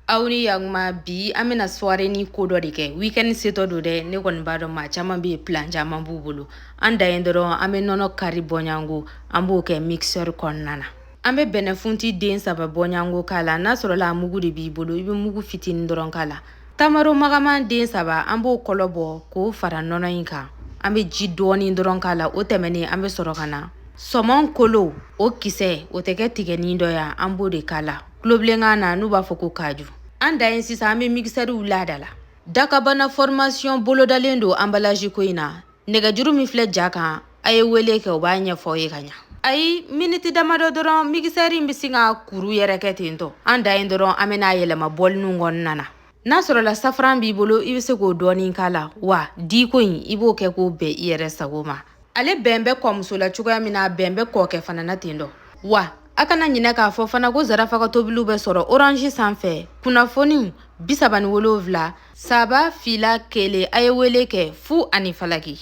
Aw ni yakuma bi an bena soirée ni ko dɔ de kɛ weekend setɔ do dɛ ne kɔni b'a dɔn maa caman be plan caman b'u bolo an da ye dɔrɔn an be nɔnɔ kari bɔɲango an b'o kɛ mixeur kɔnɔna na an be bɛnɛfunti den 3 bɔɲango k'a la n'a sɔrɔla a mugu de b'i bolo i be mugu fitini dɔrɔn k'a la tamaro magaman den 3 an b'o kɔlɔ bɔ k'o fara nɔnɔ in kan an be ji dɔɔni dɔrɔn k'a la o tɛmɛnen an be sɔrɔ ka na sɔmɔn kolo o kisɛ o tɛ kɛ tigɛnin dɔ ya an b'o de k'a la kulobilenkan na n'u b'a fɔ ko kaju an da ye sisan an be mixeuriw lada la dakabana formation bolodalen do emballage ko in na nɛgɛjuru min filɛ ja kan a ye wele kɛ o b'a ɲɛfɔ ye ka ɲa ayi miniti damadɔ dɔrɔn mixeur in be sin ka kuru yɛrɛ kɛ ten tɔ an da ye dɔrɔn an bena yɛlɛma bɔlinin kɔnɔna na n'a sɔrɔla safran b'i bolo i be se k'o dɔɔnin k'a la wa diko in i b'o kɛ k'o bɛn i yɛrɛ sago ma ale bɛn bɛ kɔmuso la cogoya min na bɛn bɛ kɔkɛ fana na ten dɔ wa a kana ɲinɛ k'a fɔ fana ko Zarafa ka tobiliw bɛ sɔrɔ orange sanfɛ kunnafoniw 37 saba fila kelen a ye wele kɛ fu ani falaki